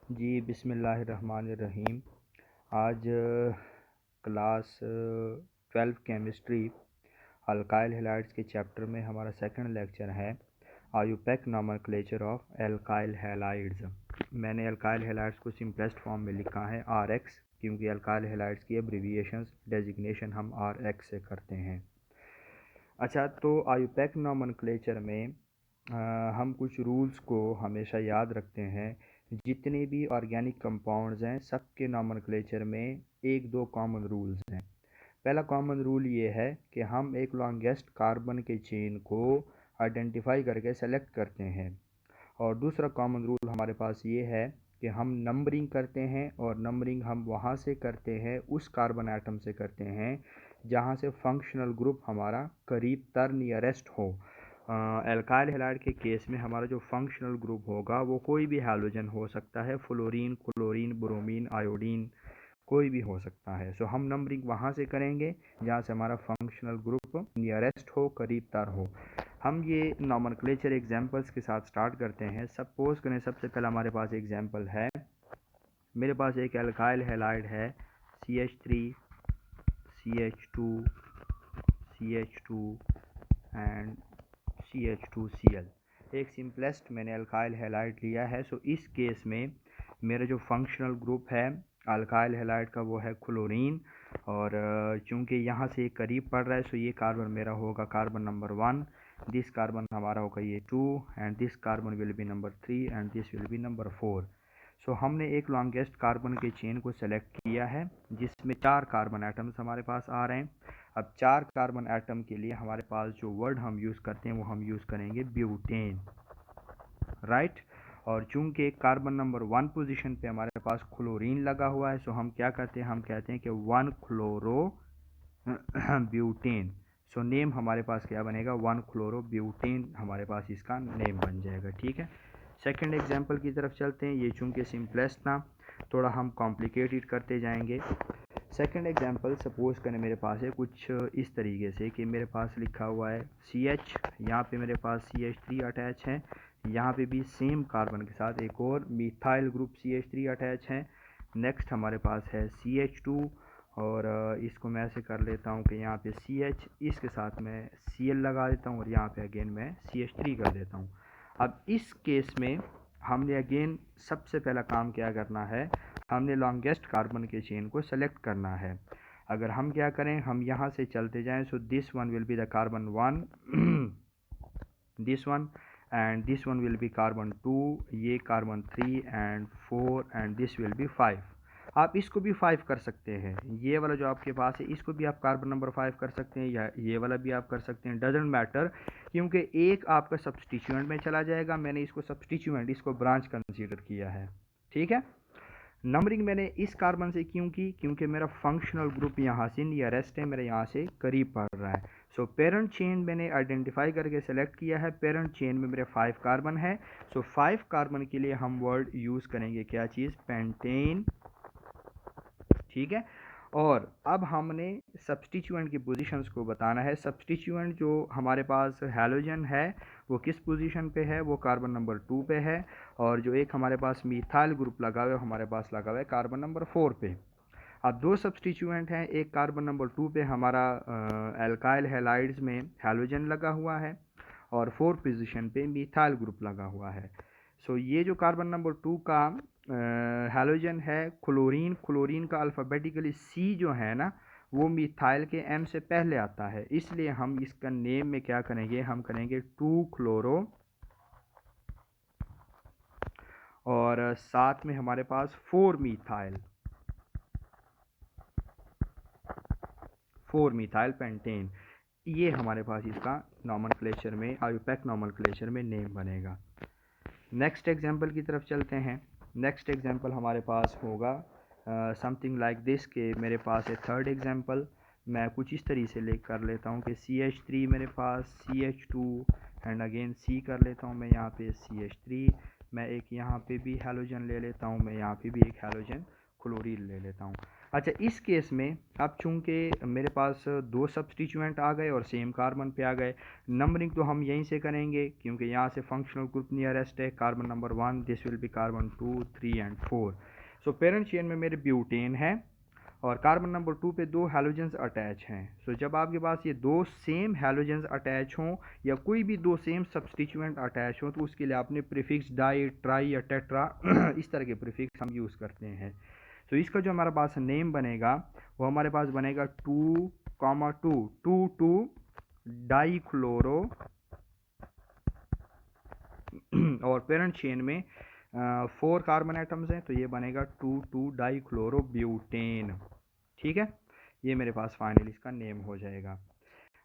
जी बिस्मिल्लाहिर्रहमानिर्रहीम। आज class 12 chemistry alkyl halides के चैप्टर में हमारा सेकंड लेक्चर है IUPAC nomenclature of alkyl halides. मैंने अल्काइल हैलाइड्स को सिंपलेस्ट फॉर्म में लिखा है RX, क्योंकि अल्काइल हैलाइड्स की एब्रीविएशंस डेजिग्नेशन हम RX से करते हैं। अच्छा, तो आयुपेक नोमेनक्लेचर में हम कुछ रूल्स को हमेशा याद रखते हैं। जितने भी ऑर्गेनिक कंपाउंड्स हैं सबके नोमेनक्लेचर में एक दो कॉमन रूल्स हैं। पहला कॉमन रूल ये है कि हम एक लॉन्गेस्ट कार्बन के चेन को आइडेंटिफाई करके सेलेक्ट करते हैं, और दूसरा कॉमन रूल हमारे पास ये है कि हम नंबरिंग करते हैं, और नंबरिंग हम वहाँ से करते हैं, उस कार्बन एटम से करते हैं जहाँ से फंक्शनल ग्रुप हमारा करीब तर नियरेस्ट हो। एल्काइल हैलाइड के केस में हमारा जो फंक्शनल ग्रुप होगा वो कोई भी हैलोजन हो सकता है, फ्लोरीन, क्लोरीन, ब्रोमीन, आयोडीन, कोई भी हो सकता है। सो हम नंबरिंग वहाँ से करेंगे जहाँ से हमारा फंक्शनल ग्रुप नियरेस्ट हो, करीब तर हो। हम ये नॉमेनक्लेचर एग्जांपल्स के साथ स्टार्ट करते हैं। सपोज करें सबसे पहला हमारे पास एग्जांपल है, मेरे पास एक एल्काइल हैलाइड है CH3 CH2 CH2 and CH2Cl। एक सिंपलेस्ट मैंने अल्काइल हैलाइड लिया है। सो इस केस में मेरा जो फंक्शनल ग्रुप है अल्काइल हैलाइड का वो है क्लोरीन, और चूंकि यहाँ से करीब पड़ रहा है सो ये कार्बन मेरा होगा कार्बन नंबर 1, दिस कार्बन हमारा होगा ये 2, and this carbon will be number 3 and this will be number 4। सो हमने एक लॉन्गेस्ट कार्बन के चेन को सेलेक्ट किया है जिसमें 4 कार्बन एटम्स हमारे पास आ रहे हैं। अब 4 कार्बन एटम के लिए हमारे पास जो वर्ड हम यूज़ करते हैं वो हम यूज़ करेंगे ब्यूटेन, राइट। और चूंकि कार्बन नंबर 1 पोजीशन पे हमारे पास क्लोरीन लगा हुआ है, सो हम क्या करते हैं, हम कहते हैं कि 1 क्लोरो ब्यूटेन। सो नेम हमारे पास क्या बनेगा, 1 क्लोरो ब्यूटेन हमारे पास इसका नेम बन जाएगा। ठीक है, सेकंड एग्जांपल की तरफ चलते हैं। ये चूंकि सिंपलेस्ट था, थोड़ा हम कॉम्प्लिकेटेड करते जाएंगे। सेकंड एग्जांपल सपोज करें मेरे पास है कुछ इस तरीके से कि मेरे पास लिखा हुआ है CH, यहाँ पे मेरे पास CH3 अटैच है, यहाँ पे भी सेम कार्बन के साथ एक और मिथाइल ग्रुप CH3 अटैच है। नेक्स्ट हमारे पास है CH2, और इसको मैं ऐसे कर लेता हूँ कि यहाँ पे CH, इसके साथ मैं Cl लगा देता हूँ, और यहाँ पे अगेन मैं CH3 कर देता हूँ। अब इस केस में हमने अगेन सबसे पहला काम क्या करना है, हमने लॉन्गेस्ट कार्बन के चेन को सेलेक्ट करना है। अगर हम क्या करें, हम यहाँ से चलते जाएं, so this one will be the carbon 1 this one, and this one will be carbon 2, ये carbon 3 and 4, and this will be 5। आप इसको भी 5 कर सकते हैं, ये वाला जो आपके पास है इसको भी आप कार्बन नंबर 5 कर सकते हैं, या ये वाला भी आप कर सकते हैं, डजेंट मैटर, क्योंकि एक आपका सब्सटीट्यूएंट में चला जाएगा। मैंने इसको सब्सटीट्यूएंट, इसको ब्रांच कंसीडर किया है। ठीक है, नंबरिंग मैंने इस कार्बन से क्यों की, क्योंकि मेरा फंक्शनल ग्रुप यहाँ से नियरेस्ट है, मेरे यहाँ से करीब पड़ रहा है। सो पेरेंट चेन मैंने आइडेंटिफाई करके सेलेक्ट किया है, पेरेंट चेन में मेरे 5 कार्बन है। सो 5 कार्बन के लिए हम वर्ड यूज़ करेंगे क्या चीज़, पेंटेन। ठीक है, और अब हमने सब्सटीट्यूएंट की पोजीशंस को बताना है। सब्सटीट्यूएंट जो हमारे पास हैलोजन है वो किस पोजीशन पे है, वो कार्बन नंबर 2 पे है, और जो एक हमारे पास मिथाइल ग्रुप लगा हुआ है हमारे पास लगा हुआ है कार्बन नंबर 4 पे। अब दो सब्सटीट्यूएंट हैं, एक कार्बन नंबर 2 पे हमारा एल्काइल हैलाइड्स में हैलोजन लगा हुआ है, और 4 पोजीशन पे मिथाइल ग्रुप लगा हुआ है। सो ये जो कार्बन नंबर 2 का हैलोजन है क्लोरीन, क्लोरीन का अल्फ़ाबेटिकली C जो है ना वो मिथाइल के M से पहले आता है, इसलिए हम इसका नेम में क्या करेंगे, हम करेंगे 2 क्लोरो, और साथ में हमारे पास 4 मिथाइल पेंटेन। ये हमारे पास इसका नॉमेनक्लेचर में, आयुपेक नॉमेनक्लेचर में नेम बनेगा। नेक्स्ट एग्जांपल की तरफ चलते हैं। नेक्स्ट एग्जांपल हमारे पास होगा समथिंग लाइक दिस, के मेरे पास है थर्ड एग्जांपल। मैं कुछ इस तरीके से कर लेता हूँ कि CH3 मेरे पास CH2 एंड अगेन C कर लेता हूँ मैं यहाँ पे CH3। मैं एक यहाँ पे भी हैलोजन ले लेता हूँ, मैं यहाँ पे भी एक हैलोजन क्लोरीन ले लेता हूँ। अच्छा, इस केस में अब चूंकि मेरे पास दो सब्स्टिट्यूएंट आ गए और सेम कार्बन पे आ गए, नंबरिंग तो हम यहीं से करेंगे क्योंकि यहाँ से फंक्शनल ग्रुप नियरेस्ट है। Carbon number 1, this will be carbon 2, 3 and 4। So parent chain में मेरे ब्यूटेन है और कार्बन नंबर 2 पे दो हैलोजेंस अटैच हैं। सो जब आपके पास ये दो सेम हैलोजेंस अटैच हों या कोई भी दो सेम सब्स्टिट्यूएंट अटैच हों तो उसके लिए आपने प्रीफिक्स डाई, ट्राई या टेट्रा इस तरह के प्रीफिक्स हम यूज़ करते हैं। सो इसका जो हमारे पास नेम बनेगा वो हमारे पास बनेगा 2,2 डाई क्लोरो और पेरेंट चेन में 4 कार्बन एटम्स हैं तो ये बनेगा 2,2 डाई क्लोरो ब्यूटेन। ठीक है, ये मेरे पास फाइनल इसका नेम हो जाएगा।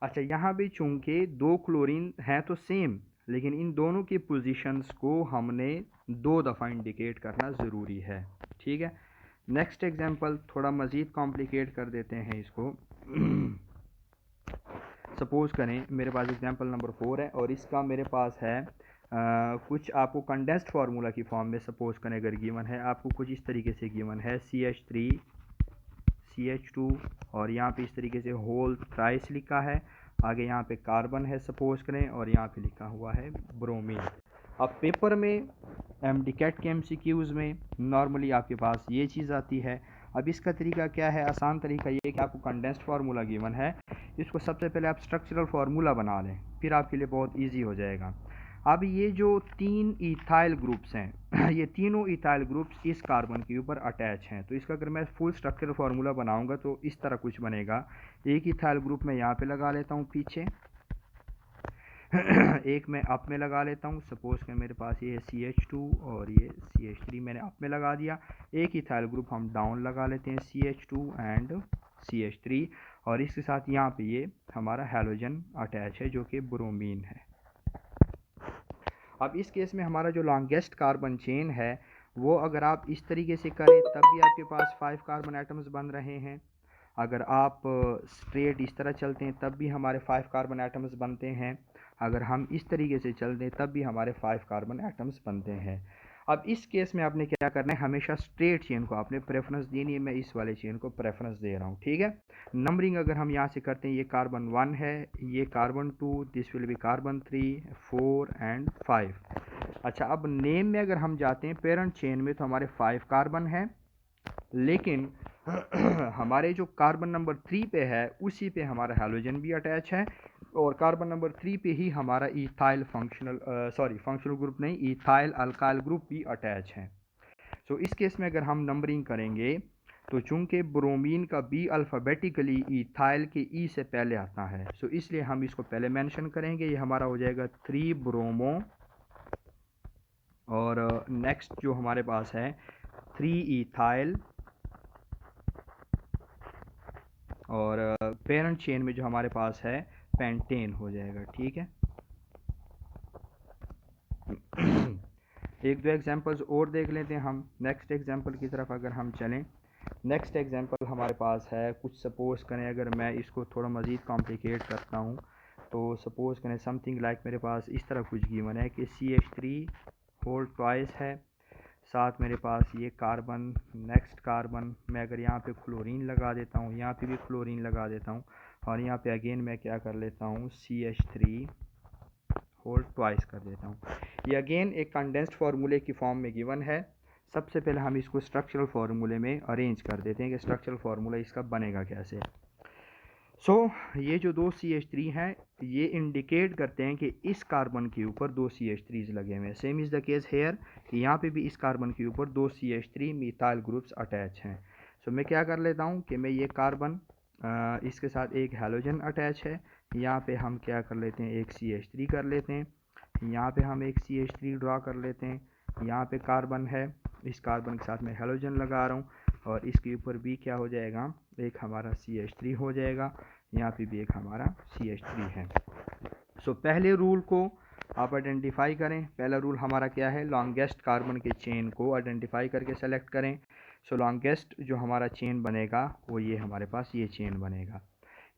अच्छा, यहाँ भी चूंकि दो क्लोरीन हैं तो सेम, लेकिन इन दोनों की पोजीशंस को हमने 2 दफ़ा इंडिकेट करना ज़रूरी है। ठीक है, नेक्स्ट एग्जांपल थोड़ा मज़ीद कॉम्प्लिकेट कर देते हैं इसको। सपोज़ करें मेरे पास एग्जांपल नंबर 4 है और इसका मेरे पास है कुछ आपको कंडेंस्ड फार्मूला की फॉर्म में सपोज़ करें अगर गिवन है, आपको कुछ इस तरीके से गिवन है CH3 CH2 और यहाँ पे इस तरीके से होल थ्राइस लिखा है, आगे यहाँ पे कार्बन है सपोज़ करें और यहाँ पे लिखा हुआ है ब्रोमीन। अब पेपर में MDCAT के MCQs में नॉर्मली आपके पास ये चीज़ आती है। अब इसका तरीका क्या है, आसान तरीका ये कि आपको कंडेंस्ड फार्मूला गिवन है, इसको सबसे पहले आप स्ट्रक्चरल फार्मूला बना लें, फिर आपके लिए बहुत इजी हो जाएगा। अब ये जो 3 इथाइल ग्रुप्स हैं ये तीनों इथाइल ग्रुप्स इस कार्बन के ऊपर अटैच हैं, तो इसका अगर मैं फुल स्ट्रक्चरल फार्मूला बनाऊंगा तो इस तरह कुछ बनेगा। एक इथाइल ग्रुप मैं यहाँ पे लगा लेता हूँ पीछे एक मैं अप में लगा लेता हूँ, सपोज़ कि मेरे पास ये है CH2 और ये CH3 मैंने अप में लगा दिया। एक इथाइल ग्रुप हम डाउन लगा लेते हैं CH2 एंड CH3 और इसके साथ यहाँ पे ये हमारा हैलोजन अटैच है जो कि ब्रोमीन है। अब इस केस में हमारा जो लॉन्गेस्ट कार्बन चेन है वो अगर आप इस तरीके से करें तब भी आपके पास 5 कार्बन एटम्स बन रहे हैं। अगर आप स्ट्रेट इस तरह चलते हैं तब भी हमारे 5 कार्बन एटम्स बनते हैं। अगर हम इस तरीके से चलते हैं तब भी हमारे 5 कार्बन एटम्स बनते हैं। अब इस केस में आपने क्या करना है, हमेशा स्ट्रेट चेन को आपने प्रेफरेंस देनी है। मैं इस वाले चेन को प्रेफरेंस दे रहा हूँ। ठीक है, नंबरिंग अगर हम यहाँ से करते हैं, ये कार्बन 1 है, ये carbon 2, this will be carbon 3, 4 and 5। अच्छा, अब नेम में अगर हम जाते हैं पेरेंट चेन में तो हमारे 5 कार्बन हैं, लेकिन हमारे जो कार्बन नंबर 3 पे है उसी पे हमारा हैलोजन भी अटैच है और कार्बन नंबर 3 पे ही हमारा इथाइल फंक्शनल ग्रुप नहीं, इथाइल अल्काइल ग्रुप भी अटैच है। सो इस केस में अगर हम नंबरिंग करेंगे तो चूंकि ब्रोमीन का बी अल्फ़ाबेटिकली इथाइल के ई से पहले आता है, सो इसलिए हम इसको पहले मेंशन करेंगे। ये हमारा हो जाएगा 3 ब्रोमो और नेक्स्ट जो हमारे पास है 3 इथाइल और पेरेंट चेन में जो हमारे पास है पेंटेन हो जाएगा। ठीक है, एक दो एग्जांपल्स और देख लेते हैं हम। नेक्स्ट एग्जांपल की तरफ अगर हम चलें, नेक्स्ट एग्जांपल हमारे पास है कुछ सपोज़ करें, अगर मैं इसको थोड़ा मज़ीद कॉम्प्लिकेट करता हूँ तो सपोज़ करें समथिंग लाइक मेरे पास इस तरह कुछ गिवन है कि CH3 होल ट्वाइस है, साथ मेरे पास ये कार्बन, नेक्स्ट कार्बन मैं अगर यहाँ पे क्लोरीन लगा देता हूँ, यहाँ पे भी क्लोरीन लगा देता हूँ और यहाँ पे अगेन मैं क्या कर लेता हूँ CH3 होल ट्वाइस कर देता हूँ। ये अगेन एक कंडेंस्ड फार्मूले की फॉर्म में गिवन है। सबसे पहले हम इसको स्ट्रक्चरल फार्मूले में अरेंज कर देते हैं कि स्ट्रक्चरल फार्मूला इसका बनेगा कैसे। ये जो दो CH3 हैं ये इंडिकेट करते हैं कि इस कार्बन के ऊपर दो CH3s लगे हुए हैं। Same is the case hair कि यहाँ पे भी इस कार्बन के ऊपर दो CH3 मिथाइल ग्रुप्स अटैच हैं। मैं क्या कर लेता हूँ कि मैं ये कार्बन इसके साथ एक हैलोजन अटैच है, यहाँ पे हम क्या कर लेते हैं एक CH3 कर लेते हैं, यहाँ पे हम एक CH3 ड्रा कर लेते हैं, यहाँ पे कार्बन है, इस कार्बन के साथ मैं हैलोजन लगा रहा हूँ और इसके ऊपर भी क्या हो जाएगा एक हमारा CH3 हो जाएगा, यहाँ पे भी एक हमारा CH3 है। पहले रूल को आप आइडेंटिफाई करें। पहला रूल हमारा क्या है, लॉन्गेस्ट कार्बन के चेन को आइडेंटिफाई करके सेलेक्ट करें। लॉन्गेस्ट जो हमारा चेन बनेगा वो ये हमारे पास ये चेन बनेगा।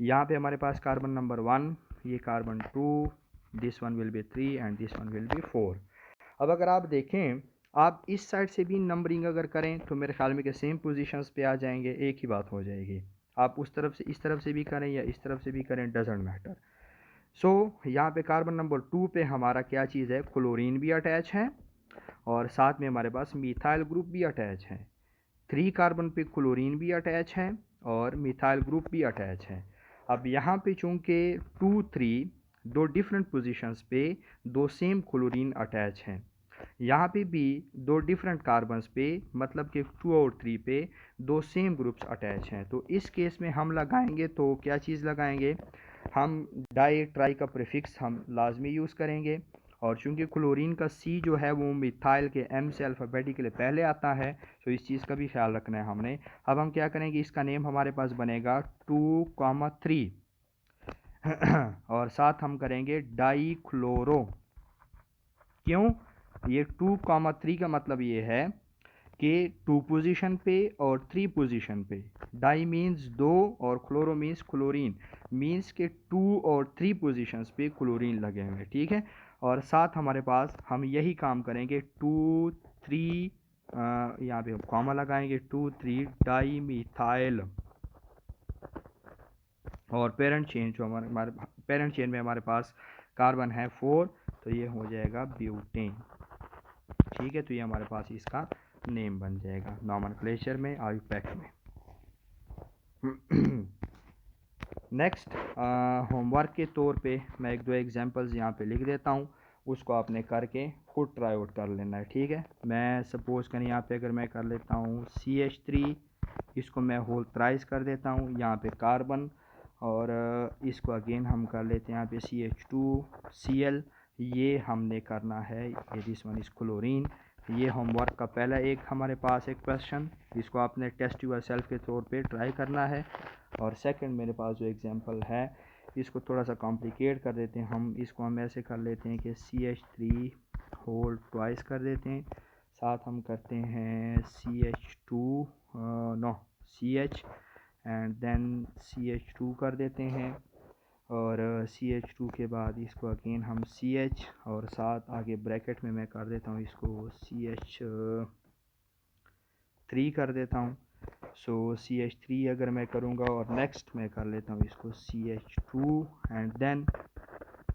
यहाँ पे हमारे पास कार्बन नंबर 1, ये carbon 2, this one will be 3 and this one will be 4। अब अगर आप देखें आप इस साइड से भी नंबरिंग अगर करें तो मेरे ख्याल में कि सेम पोजीशंस पे आ जाएंगे, एक ही बात हो जाएगी। आप उस तरफ से इस तरफ से भी करें या इस तरफ से भी करें, डजेंट मैटर। सो यहाँ पे कार्बन नंबर 2 पे हमारा क्या चीज़ है, क्लोरीन भी अटैच है और साथ में हमारे पास मिथाइल ग्रुप भी अटैच है। 3 कार्बन पे क्लोरीन भी अटैच है और मिथाइल ग्रुप भी अटैच है। अब यहाँ पे चूँकि 2, 3 दो डिफरेंट पोजीशंस पे दो सेम क्लोरीन अटैच हैं, यहाँ पे भी दो डिफरेंट कार्बन्स पे मतलब कि 2 और 3 पे दो सेम ग्रुप्स अटैच हैं। तो इस केस में हम लगाएंगे तो क्या चीज़ लगाएंगे, हम डाई ट्राई का प्रीफिक्स हम लाजमी यूज़ करेंगे। और चूंकि क्लोरीन का सी जो है वो मिथाइल के एम से अल्फ़ाबेटिकली पहले आता है, तो इस चीज़ का भी ख्याल रखना है हमने। अब हम क्या करेंगे, इसका नेम हमारे पास बनेगा 2,3 और साथ हम करेंगे डाई क्लोरो। क्यों, ये 2,3 का मतलब ये है कि 2 पोजीशन पे और 3 पोजीशन पे, डाई मीन्स 2 और क्लोरो मीन्स क्लोरीन, मीन्स के 2 और 3 पोजीशंस पे क्लोरीन लगे हुए, ठीक है। और साथ हमारे पास हम यही काम करेंगे 2, 3 यहाँ पे हम कॉमा लगाएंगे 2, 3 डाई मिथाइल। और पेरेंट चेन जो हमारे पेरेंट चेन में हमारे पास कार्बन है 4, तो ये हो जाएगा ब्यूटेन, ठीक है। तो ये हमारे पास इसका नेम बन जाएगा नॉमेनक्लेचर में, आईयूपैक में। नेक्स्ट होमवर्क के तौर पे मैं एक दो एग्जांपल्स यहाँ पे लिख देता हूँ, उसको आपने करके खुद ट्राई आउट कर लेना है, ठीक है। मैं सपोज करें यहाँ पे अगर मैं कर लेता हूँ CH3, इसको मैं होल थ्राइस कर देता हूँ यहाँ पे कार्बन, और इसको अगेन हम कर लेते हैं यहाँ पे CH2Cl, ये हमने करना है, ये दिस वन इज क्लोरीन। ये होमवर्क का पहला एक हमारे पास एक क्वेश्चन, इसको आपने टेस्ट यूर सेल्फ के तौर पे ट्राई करना है। और सेकंड मेरे पास जो एग्जांपल है इसको थोड़ा सा कॉम्प्लिकेट कर देते हैं हम, इसको हम ऐसे कर लेते हैं कि CH3 होल ट्वाइस कर देते हैं, साथ हम करते हैं CH2 no CH and then CH2 कर देते हैं, और CH2 के बाद इसको अगेन हम CH और साथ आगे ब्रैकेट में मैं कर देता हूँ इसको CH3 कर देता हूँ। सो CH3 अगर मैं करूँगा और नेक्स्ट मैं कर लेता हूँ इसको CH2 एंड देन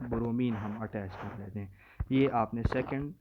ब्रोमीन हम अटैच कर लेते हैं। ये आपने सेकंड